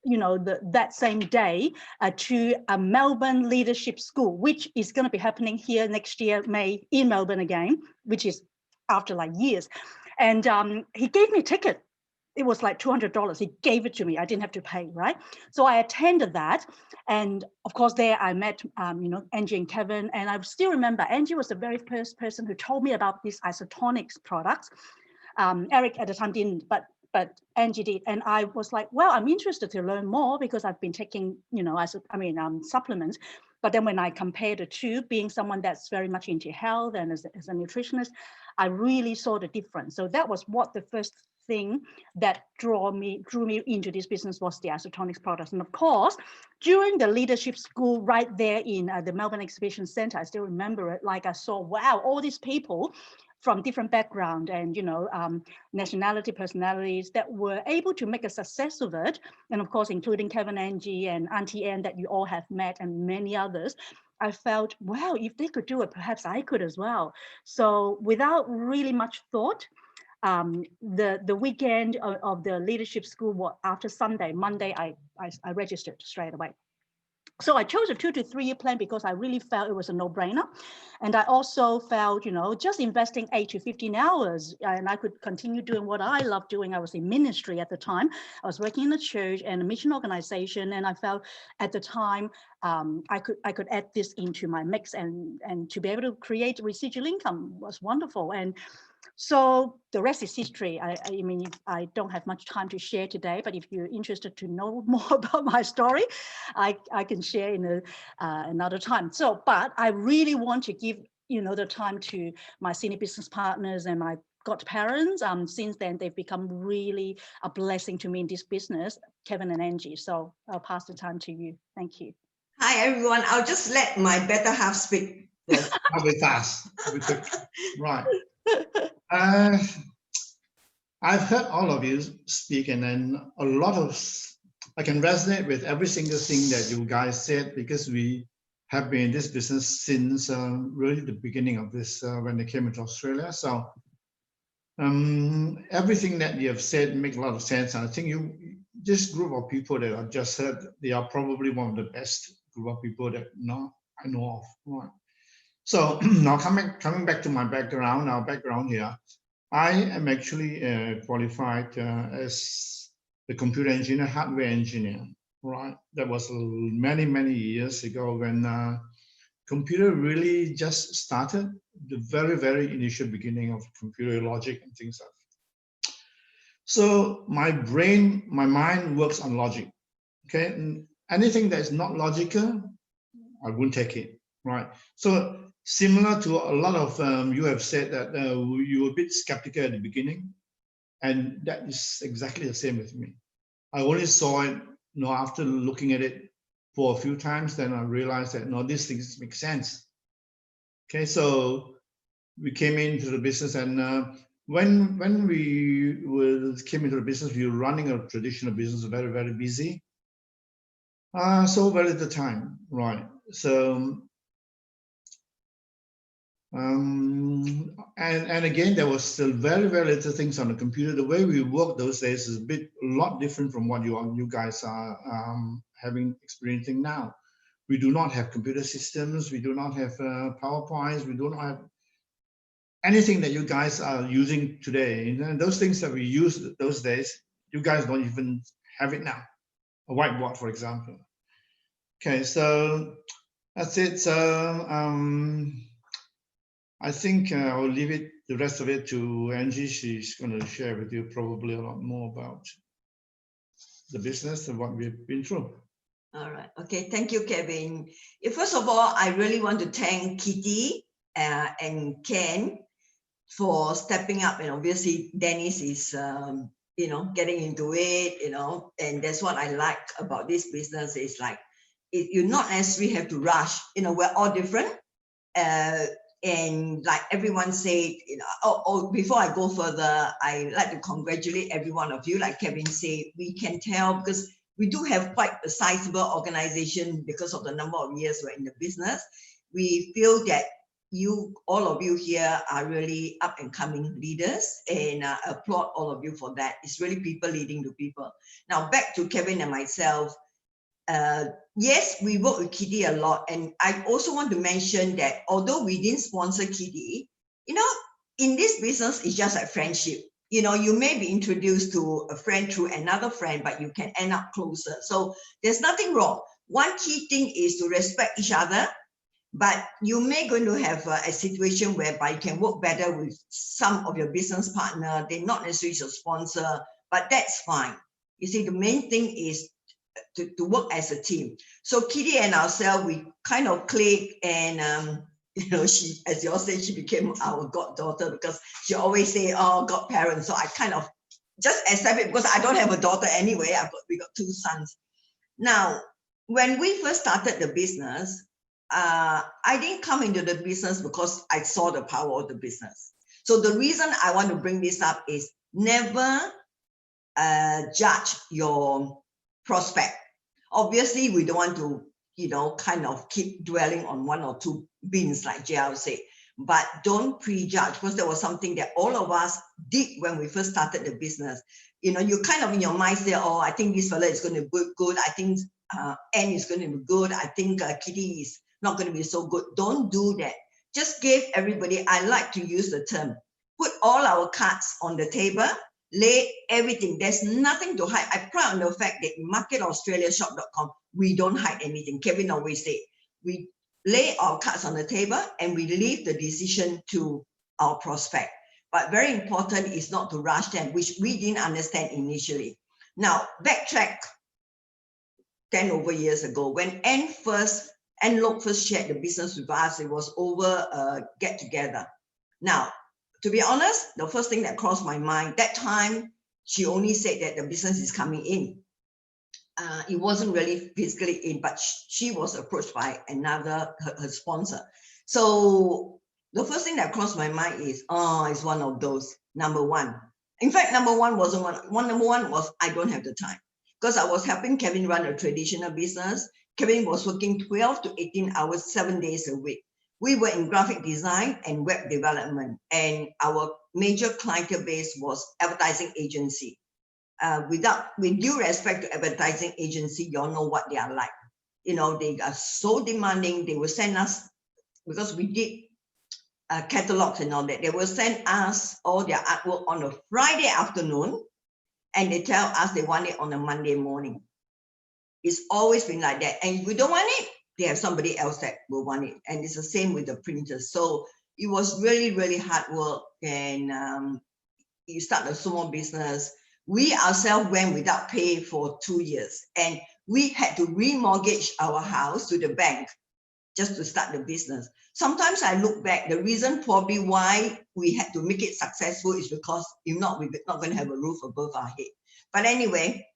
you know, that same day to a Melbourne Leadership School, which is going to be happening here next year, May, in Melbourne again, which is after like years. And he gave me a ticket. It was like $200. He gave it to me. I didn't have to pay, right? So I attended that. And of course, there I met, you know, Angie and Kevin. And I still remember Angie was the very first person who told me about these isotonics products. Eric at the time didn't, but Angie did. And I was like, well, I'm interested to learn more because I've been taking, you know, supplements. But then when I compared the two, being someone that's very much into health and as a nutritionist, I really saw the difference. So that was what the first thing that drew me into this business was the isotonics products. And of course, during the leadership school right there in the Melbourne Exhibition Centre, I still remember it, like I saw, wow, all these people from different background and, you know, nationality, personalities that were able to make a success of it. And of course, including Kevin, Angie and Auntie Anne that you all have met and many others. I felt, wow, if they could do it, perhaps I could as well. So without really much thought, the weekend of the leadership school, after Sunday, Monday, I registered straight away. So I chose a 2 to 3 year plan because I really felt it was a no-brainer. And I also felt, you know, just investing 8 to 15 hours and I could continue doing what I love doing. I was in ministry at the time. I was working in a church and a mission organization. And I felt at the time I could add this into my mix and to be able to create residual income was wonderful. And so the rest is history. I mean, I don't have much time to share today, but if you're interested to know more about my story, I can share in another time. So, but I really want to give, you know, the time to my senior business partners and my godparents. Since then, they've become really a blessing to me in this business, Kevin and Angie. So I'll pass the time to you. Thank you. Hi, everyone. I'll just let my better half speak. Yes. I'll be fast. I'll be quick. Right. I've heard all of you speak, and then a lot of, I can resonate with every single thing that you guys said, because we have been in this business since really the beginning of this, when they came into Australia. So everything that you have said makes a lot of sense. And I think this group of people that I've just heard, they are probably one of the best group of people that I know of. Right. So now coming back to my background, our background here, I am actually qualified as the computer engineer, hardware engineer, right? That was many, many years ago when computer really just started, the very, very initial beginning of computer logic and things like that. So my mind works on logic, okay? And anything that is not logical, I wouldn't take it, right? So similar to a lot of you have said that you were a bit skeptical at the beginning, and that is exactly the same with me. I only saw it, after looking at it for a few times, then I realized that these things make sense. Okay, so we came into the business, and when we came into the business, we were running a traditional business, very, very busy. So very little time, right? So and again, there was still very, very little things on the computer. The way we worked those days is a lot different from what you guys are experiencing now. We do not have computer systems. We do not have PowerPoints. We do not have anything that you guys are using today. And those things that we used those days, you guys don't even have it now. A whiteboard, for example. Okay, so that's it. So I think I'll leave the rest of it to Angie. She's going to share with you probably a lot more about the business and what we've been through. All right. Okay. Thank you, Kevin. First of all, I really want to thank Kitty and Ken for stepping up. And obviously, Dennis is, getting into it, and that's what I like about this business is like, you not necessarily have to rush. We're all different. And like everyone said, before I go further, I like to congratulate every one of you. Like Kevin said, we can tell because we do have quite a sizable organization because of the number of years we're in the business. We feel that all of you here are really up and coming leaders, and I applaud all of you for that. It's really people leading to people. Now back to Kevin and myself. Yes, we work with Kitty a lot, and I also want to mention that although we didn't sponsor Kitty, in this business it's just like friendship. You may be introduced to a friend through another friend, but you can end up closer. So there's nothing wrong. One key thing is to respect each other, but you may going to have a situation whereby you can work better with some of your business partner. They're not necessarily your sponsor, but that's fine. You see, the main thing is to work as a team. So Kitty and ourselves, we kind of click, and she, as you all say, she became our goddaughter because she always say, "Oh, godparents." So I kind of just accept it because I don't have a daughter anyway. We got two sons. Now, when we first started the business, I didn't come into the business because I saw the power of the business. So the reason I want to bring this up is never judge your prospect. Obviously, we don't want to, kind of keep dwelling on one or two beans like JL said, but don't prejudge, because there was something that all of us did when we first started the business. You kind of in your mind say, "Oh, I think this fella is going to be good. I think Anne is going to be good. I think Kitty is not going to be so good." Don't do that. Just give everybody, I like to use the term, put all our cards on the table, lay everything. There's nothing to hide. I pride on the fact that in marketaustraliashop.com, we don't hide anything. Kevin always said, we lay our cards on the table and we leave the decision to our prospect. But very important is not to rush them, which we didn't understand initially. Now, backtrack 10 over years ago, when Anne Lok first shared the business with us, it was over a get-together. Now, to be honest, the first thing that crossed my mind, that time, she only said that the business is coming in. It wasn't really physically in, but she was approached by another, her sponsor. So the first thing that crossed my mind is, oh, it's one of those, number one. In fact, number one wasn't one. Number one was, I don't have the time. Because I was helping Kevin run a traditional business. Kevin was working 12 to 18 hours, 7 days a week. We were in graphic design and web development, and our major clientele base was advertising agency. With due respect to advertising agency, you all know what they are like. You know, they are so demanding. They will send us, because we did catalogs and all that, they will send us all their artwork on a Friday afternoon, and they tell us they want it on a Monday morning. It's always been like that. And if we don't want it, they have somebody else that will want it. And it's the same with the printers. So it was really, really hard work. And you start a small business. We ourselves went without pay for 2 years. And we had to remortgage our house to the bank just to start the business. Sometimes I look back, the reason probably why we had to make it successful is because if not, we're not going to have a roof above our head. But anyway,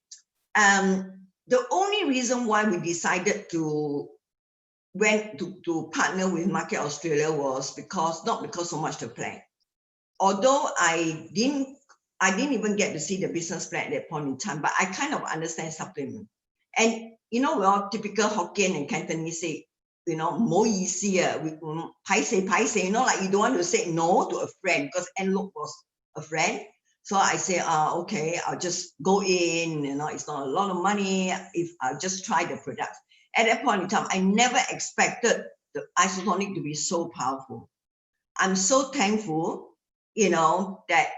the only reason why we decided to partner with Market Australia was not because so much the plan. Although I didn't even get to see the business plan at that point in time, but I kind of understand supplement. And you know, we're all typical Hokkien and Cantonese say, you know, more easier, paise, you know, like you don't want to say no to a friend, because Enlook was a friend. So I say, okay, I'll just go in, you know, it's not a lot of money if I'll just try the products. At that point in time, I never expected the isotonic to be so powerful. I'm so thankful, you know, that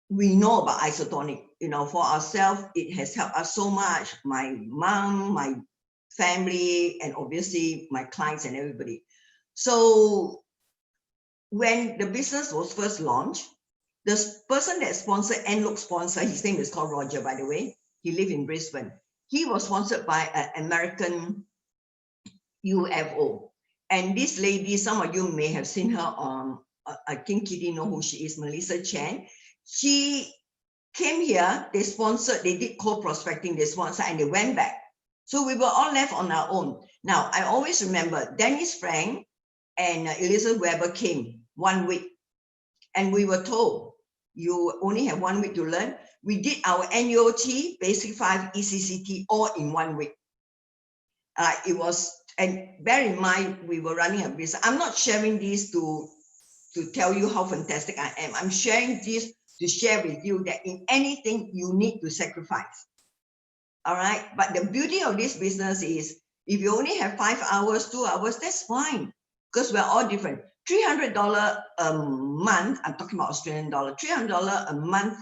we know about isotonic, you know, for ourselves. It has helped us so much. My mom, my family, and obviously my clients and everybody. So when the business was first launched, the person that sponsored Enlook sponsor, his name is called Roger, by the way. He lived in Brisbane. He was sponsored by an American UFO. And this lady, some of you may have seen her on, I think Kitty know who she is, Melissa Chan. She came here, they sponsored, they did co-prospecting, they sponsored, and they went back. So we were all left on our own. Now, I always remember Dennis Frank and Elizabeth Weber came 1 week, and we were told, you only have 1 week to learn. We did our NUOT, Basic 5, ECCT, all in 1 week. It was, and bear in mind, we were running a business. I'm not sharing this to tell you how fantastic I am. I'm sharing this to share with you that in anything, you need to sacrifice. All right. But the beauty of this business is if you only have 5 hours, 2 hours, that's fine, because we're all different. $300 a month, I'm talking about Australian dollar, $300 a month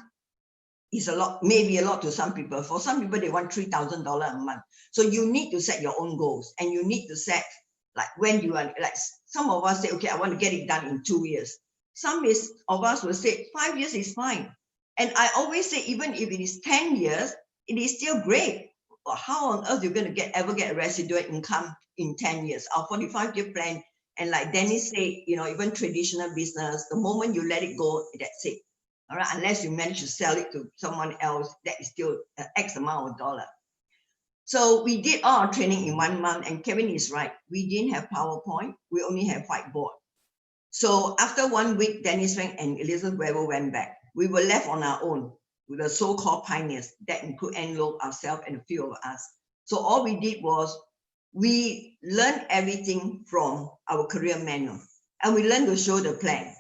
is a lot, maybe a lot to some people. For some people, they want $3,000 a month. So you need to set your own goals, and you need to set, like when you are, like some of us say, okay, I want to get it done in 2 years. Some of us will say 5 years is fine. And I always say, even if it is 10 years, it is still great. But how on earth you're going to ever get a residual income in 10 years? Our 45-year plan, and like Dennis said, you know, even traditional business, the moment you let it go, that's it. All right, unless you manage to sell it to someone else, that is still X amount of dollar. So we did all our training in 1 month, and Kevin is right. We didn't have PowerPoint. We only have whiteboard. So after 1 week, Dennis Frank and Elizabeth Weber went back. We were left on our own with the so-called pioneers that include Enlook, ourselves, and a few of us. So all we did was we learned everything from our career manual, and we learned to show the plan.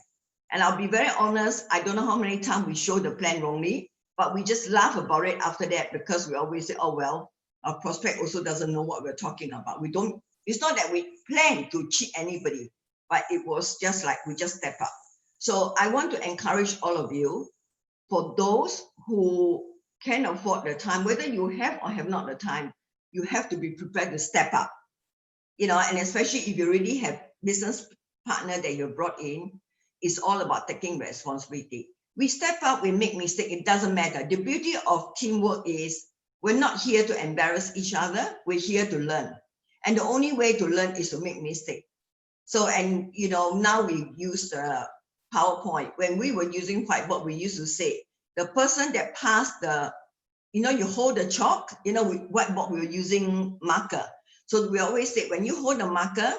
And I'll be very honest, I don't know how many times we showed the plan wrongly, but we just laugh about it after that, because we always say, oh, well, our prospect also doesn't know what we're talking about. We don't, it's not that we plan to cheat anybody, but it was just like we just step up. So I want to encourage all of you, for those who can afford the time, whether you have or have not the time, you have to be prepared to step up. You know, and especially if you really have business partner that you brought in, it's all about taking responsibility. We step up, we make mistakes, it doesn't matter. The beauty of teamwork is we're not here to embarrass each other, we're here to learn. And the only way to learn is to make mistakes. So, and you know, now we use PowerPoint, when we were using whiteboard, we used to say, the person that passed the, you hold the chalk, whiteboard, we were using marker. So we always say, when you hold the marker,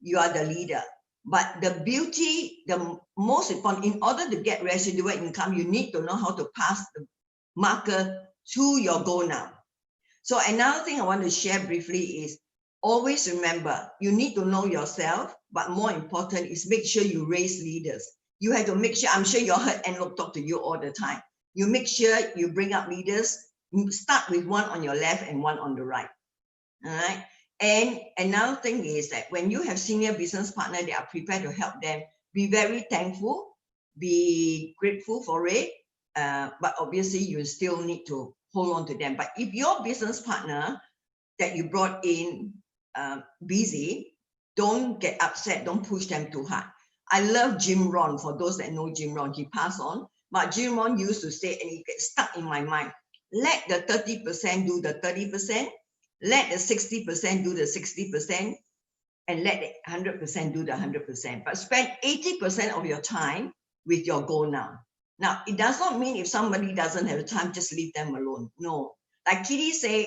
you are the leader. But the beauty, the most important, in order to get residual income, you need to know how to pass the marker to your goal now. So another thing I want to share briefly is always remember, you need to know yourself, but more important is make sure you raise leaders. You have to make sure, I'm sure you heard Enlope talk to you all the time. You make sure you bring up leaders, start with one on your left and one on the right. All right. And another thing is that when you have senior business partner, they are prepared to help them. Be very thankful, be grateful for it. But obviously you still need to hold on to them. But if your business partner that you brought in busy, don't get upset, don't push them too hard. I love Jim Rohn. For those that know Jim Rohn, he passed on. But Jim Rohn used to say, and it gets stuck in my mind, let the 30% do the 30%, let the 60% do the 60%, and let the 100% do the 100%. But spend 80% of your time with your goal now. Now, it does not mean if somebody doesn't have time, just leave them alone. No. Like Kitty said,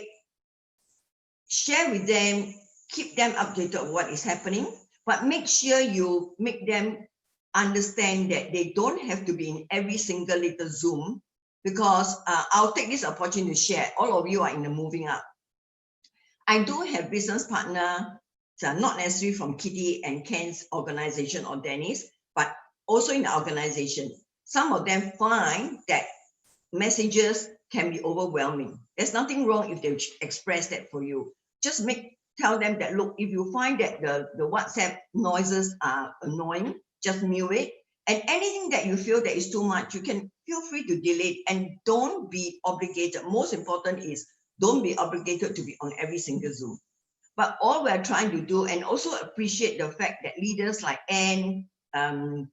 share with them, keep them updated on what is happening, but make sure you make them understand that they don't have to be in every single little Zoom, because I'll take this opportunity to share. All of you are in the moving up. I do have business partner, not necessarily from Kitty and Ken's organization or Dennis, but also in the organization. Some of them find that messages can be overwhelming. There's nothing wrong if they express that for you. Just tell them that, look, if you find that the WhatsApp noises are annoying, just mute it. And anything that you feel that is too much, you can feel free to delete, and don't be obligated. Most important is don't be obligated to be on every single Zoom. But all we're trying to do, and also appreciate the fact that leaders like Anne,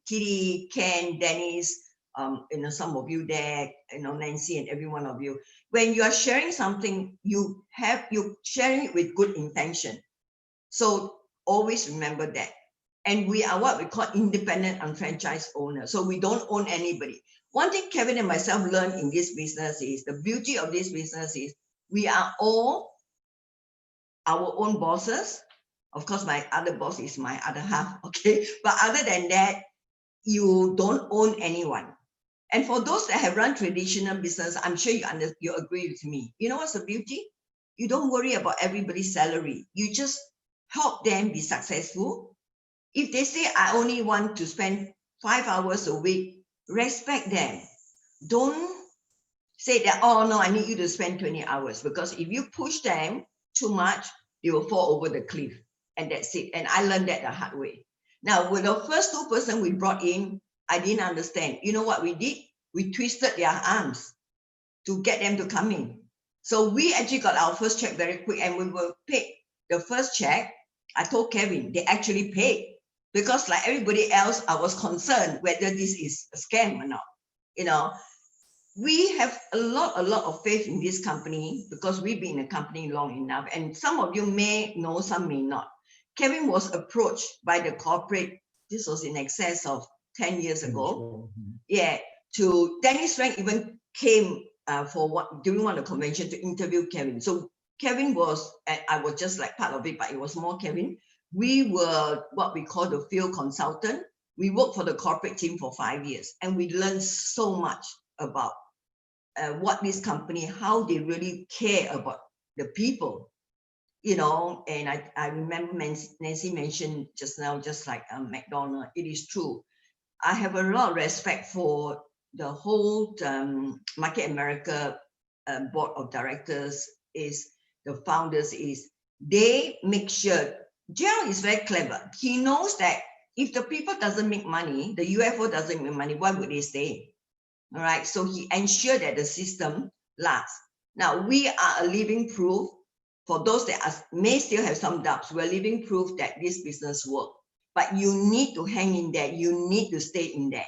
Kitty, Ken, Dennis, some of you there, Nancy and every one of you, when you are sharing something, you're sharing it with good intention. So always remember that. And we are what we call independent unfranchised owners. So we don't own anybody. One thing Kevin and myself learned in this business is, the beauty of this business is we are all our own bosses. Of course, my other boss is my other half, okay? But other than that, you don't own anyone. And for those that have run traditional business, I'm sure you agree with me. You know what's the beauty? You don't worry about everybody's salary. You just help them be successful. If they say, I only want to spend 5 hours a week, respect them. Don't say that, oh no, I need you to spend 20 hours. Because if you push them too much, they will fall over the cliff. And that's it. And I learned that the hard way. Now, with the first 2 persons we brought in, I didn't understand. You know what we did? We twisted their arms to get them to come in. So we actually got our first check very quick, and we were paid the first check. I told Kevin, they actually paid, because like everybody else, I was concerned whether this is a scam or not. We have a lot of faith in this company because we've been in the company long enough, and some of you may know, some may not. Kevin was approached by the corporate, this was in excess of 10 years ago. Yeah, to Dennis Frank even came during one of the convention to interview Kevin. So Kevin was, I was just like part of it, but it was more Kevin. We were what we call the field consultant. We worked for the corporate team for 5 years, and we learned so much about what this company, how they really care about the people, and I remember Nancy mentioned just now, just like McDonald, it is true. I have a lot of respect for the whole Market America board of directors, is the founders, is they make sure. Gerald is very clever. He knows that if the people doesn't make money, the UFO doesn't make money, why would they stay? All right, so he ensured that the system lasts. Now, we are a living proof. For those that may still have some doubts, we're living proof that this business works. But you need to hang in there. You need to stay in there.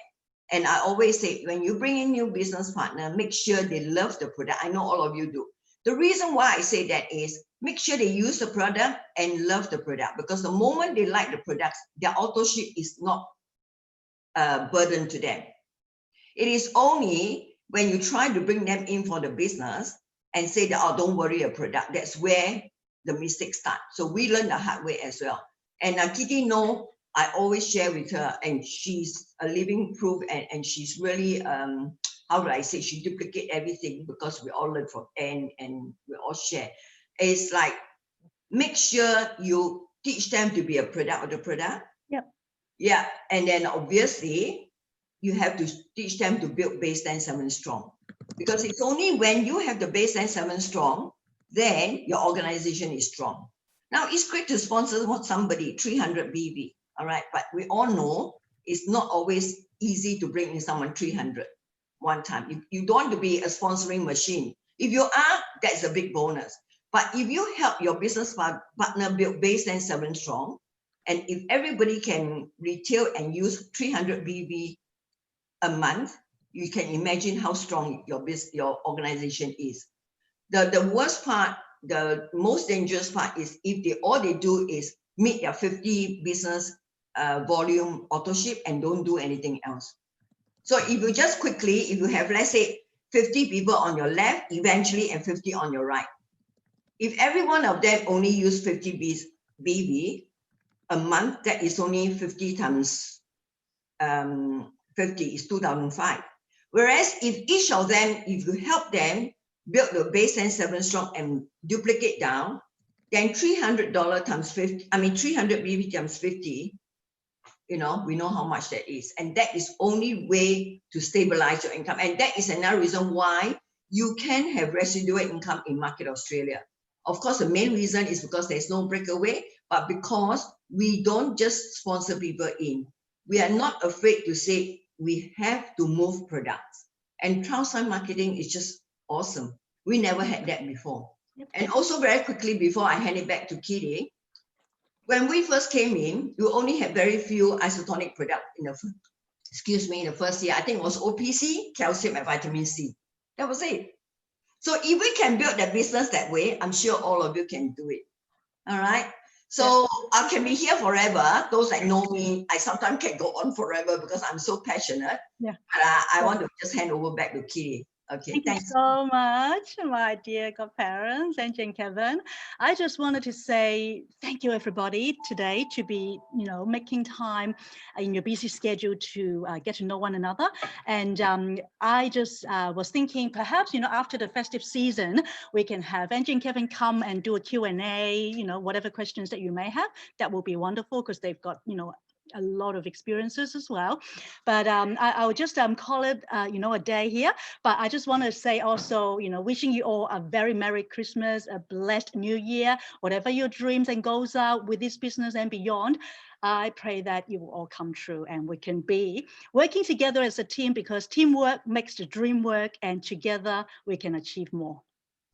And I always say, when you bring in new business partner, make sure they love the product. I know all of you do. The reason why I say that is, make sure they use the product and love the product. Because the moment they like the product, their auto ship is not burden to them. It is only when you try to bring them in for the business and say that, oh, don't worry, a product, that's where the mistakes start. So we learn the hard way as well. And Kitty, no, I always share with her, and she's a living proof, and she's really, how do I say, she duplicate everything because we all learn from and we all share. It's like, make sure you teach them to be a product of the product. Yep. Yeah, and then obviously, you have to teach them to build baseline 7 strong, because it's only when you have the baseline 7 strong, then your organization is strong. Now, it's great to sponsor somebody 300 BV, all right, but we all know it's not always easy to bring in someone 300 one time. You don't want to be a sponsoring machine. If you are, that's a big bonus. But if you help your business partner build baseline 7 strong, and if everybody can retail and use 300 BV a month, you can imagine how strong your organization is. The worst part, the most dangerous part is if all they do is meet their 50 business volume auto ship and don't do anything else. So if you just quickly, if you have, let's say, 50 people on your left, eventually, and 50 on your right, if every one of them only use 50 BV a month, that is only 50 times 50 is 2005. Whereas if each of them, if you help them build the baseline 7 strong and duplicate down, then $300 times 50, 300 BV times 50, we know how much that is. And that is only way to stabilize your income. And that is another reason why you can have residual income in Market Australia. Of course, the main reason is because there's no breakaway, but because we don't just sponsor people in. We are not afraid to say we have to move products. And trial marketing is just awesome. We never had that before. Yep. And also very quickly, before I hand it back to Kitty, when we first came in, you only had very few isotonic products in the first year. I think it was OPC, calcium, and vitamin C. That was it. So if we can build the business that way, I'm sure all of you can do it. All right. So I can be here forever. Those that know me, I sometimes can go on forever because I'm so passionate. Yeah. But I want to just hand over back to Kitty. Okay, Thank you so much, my dear godparents, Angie and Kevin. I just wanted to say thank you, everybody, today to be, making time in your busy schedule to get to know one another. And I just was thinking, perhaps, after the festive season, we can have Angie and Kevin come and do a Q&A, whatever questions that you may have. That will be wonderful because they've got, a lot of experiences as well. But I will just call it, a day here. But I just want to say also, wishing you all a very Merry Christmas, a blessed New Year, whatever your dreams and goals are with this business and beyond. I pray that you will all come true and we can be working together as a team, because teamwork makes the dream work, and together we can achieve more.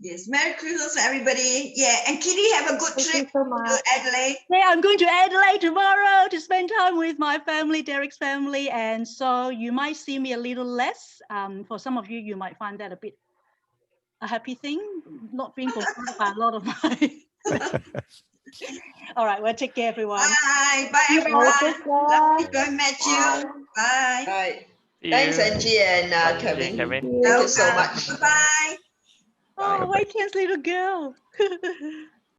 Yes, Merry Christmas, everybody. Yeah, and Kitty, have a good trip to Adelaide. Yeah, I'm going to Adelaide tomorrow to spend time with my family, Derek's family, and so you might see me a little less. For some of you, you might find that a happy thing, not being confronted by a lot of my. All right, well, take care, everyone. Bye, everyone. Lovely to meet you. Bye. Bye. Thanks, Angie and Kevin. Thank you so much. Bye. Oh, white Ken's little girl.